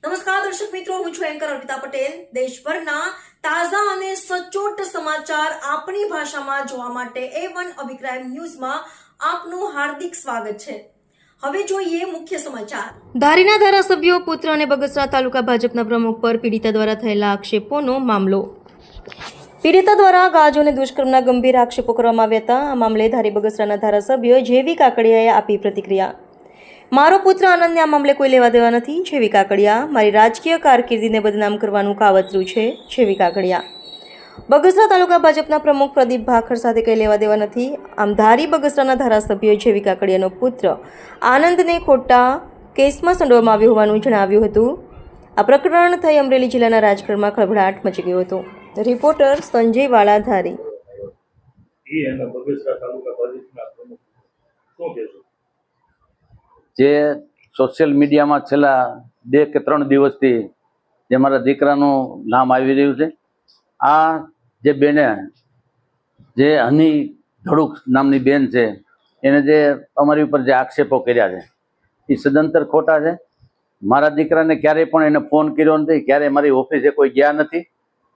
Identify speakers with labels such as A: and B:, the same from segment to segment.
A: નમસ્કાર દર્શક મિત્રો, હું છું એન્કર અર્પિતા પટેલ। દેશભરના તાજા અને સચોટ સમાચાર આપણી ભાષામાં જોવા માટે A1 અભિપ્રાય ન્યૂઝમાં આપનું હાર્દિક સ્વાગત છે। હવે જોઈએ મુખ્ય સમાચાર। ધારીના ધારાસભ્યો પુત્ર અને બગસરા તાલુકા ભાજપના પ્રમુખ પર પીડિતા દ્વારા થયેલા આક્ષેપોનો મામલો। પીડિતા દ્વારા ગાજો અને દુષ્કર્મના ગંભીર આક્ષેપો કરવામાં આવ્યા હતા। આ મામલે ધારી બગસરાના ધારાસભ્ય જેવી કાકડિયાએ આપી પ્રતિક્રિયા। મારો પુત્ર આનંદને આ મામલે કોઈ લેવા દેવા નથી। જેવી કાકડિયા, મારી રાજકીય કારકિર્દીને બદનામ કરવાનું કાવતરું છે। જેવી કાકડિયા, બગસરા તાલુકા ભાજપના પ્રમુખ પ્રદીપ ભાખર સાથે કંઈ લેવા દેવા નથી। આમ ધારી બગસરાના ધારાસભ્ય જેવી કાકડિયાનો પુત્ર આનંદને ખોટા કેસમાં સંડોવામાં આવ્યો હોવાનું જણાવ્યું હતું। આ પ્રકરણ થઈ અમરેલી જિલ્લાના રાજગઢમાં ખળભળાટ મચી ગયો હતો। રિપોર્ટર સંજય વાળા, ધારી।
B: જે સોશિયલ મીડિયામાં છેલ્લા 2 કે 3 દિવસથી જે મારા દીકરાનું નામ આવી રહ્યું છે, આ જે બેને જે હની ધડુક નામની બેન છે, એને જે અમારી ઉપર જે આક્ષેપો કર્યા છે એ સદંતર ખોટા છે। મારા દીકરાને ક્યારેય પણ એને ફોન કર્યો નથી, ક્યારેય મારી ઓફિસે કોઈ ગયા નથી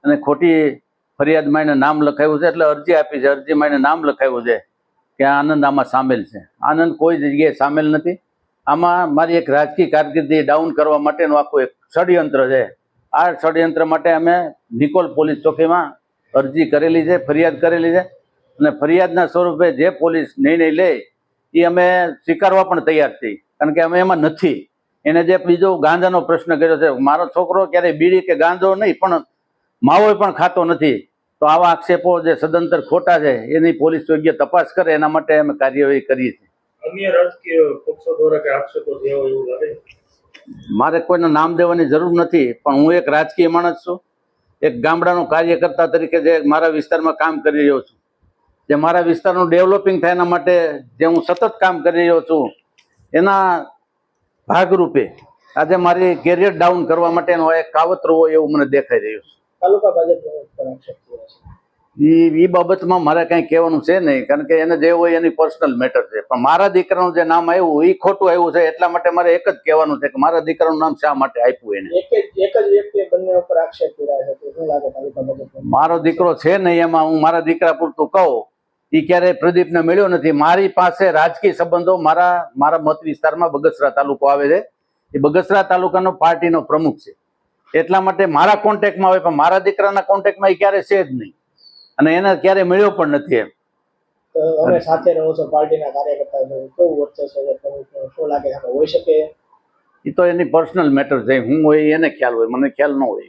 B: અને ખોટી ફરિયાદમાં એને નામ લખાવ્યું છે, એટલે અરજી આપી છે। અરજીમાં એને નામ લખાવ્યું છે કે આનંદ આમાં સામેલ છે। આનંદ કોઈ જગ્યાએ સામેલ નથી। આમાં મારી એક રાજકીય કારકિર્દી ડાઉન કરવા માટેનું આખું એક ષડયંત્ર છે। આ ષડયંત્ર માટે અમે નિકોલ પોલીસ ચોકીમાં અરજી કરેલી છે, ફરિયાદ કરેલી છે અને ફરિયાદના સ્વરૂપે જે પોલીસ નિર્ણય લે એ અમે સ્વીકારવા પણ તૈયાર છીએ, કારણ કે અમે એમાં નથી। એને જે બીજો ગાંજાનો પ્રશ્ન કર્યો છે, મારો છોકરો ક્યારેય બીડી કે ગાંજો નહીં પણ માવો પણ ખાતો નથી, તો આવા આક્ષેપો જે સદંતર ખોટા છે એની પોલીસ યોગ્ય તપાસ કરે એના માટે અમે કાર્યવાહી કરીએ છીએ।
C: અન્ય રાજકીય પક્ષો દ્વારા કે આક્ષેપો થયા હોય એવું લાગે?
B: મારે કોઈનું નામ દેવાની જરૂર નથી, પણ હું એક રાજકીય માણસ છું, એક ગામડાનો કાર્યકર્તા તરીકે જે મારા વિસ્તારમાં કામ કરી રહ્યો છું, જે મારા વિસ્તારનું ડેવલપિંગ થાય એના માટે જે હું સતત કામ કરી રહ્યો છું, એના ભાગરૂપે આજે મારી કેરિયર ડાઉન કરવા માટેનો એક કાવતરું હોય એવું મને દેખાઈ રહ્યું છે।
C: તાલુકા ભાજપ પર આક્ષેપ થયો છે,
B: એ બાબતમાં મારે કંઈ કહેવાનું છે નહીં, કારણ કે એને જે હોય એની પર્સનલ મેટર છે। પણ મારા દીકરાનું જે નામ આવ્યું એ ખોટું આવ્યું છે, એટલા માટે મારે એક જ કહેવાનું છે કે મારા દીકરાનું નામ શા માટે આપ્યું એને।
C: એક જ વ્યક્તિએ બંને ઉપર આક્ષેપ કર્યા છે, તો શું લાગે તાલુકા ભાજપ?
B: મારો દીકરો છે નહીં, એમાં હું મારા દીકરા પૂરતું કહું, એ ક્યારેય પ્રદીપને મળ્યો નથી। મારી પાસે રાજકીય સંબંધો મારા મત વિસ્તારમાં બગસરા તાલુકો આવે છે, એ બગસરા તાલુકાનો પાર્ટીનો પ્રમુખ છે, એટલા માટે મારા કોન્ટેક્ટમાં આવે, પણ મારા દીકરાના કોન્ટેક્ટમાં એ ક્યારે છે જ નહીં અને એને ક્યારે મળ્યો પણ નથી એમ।
C: અમે સાથે રહો છો, પાર્ટીના કાર્યકર્તા છો, કેવું વર્ચસ્વ છે પ્રમુખનું? શું લાગે છે હોઈ શકે?
B: એ તો એની પર્સનલ મેટર છે, હું હોય એને ખ્યાલ હોય, મને ખ્યાલ ન હોય।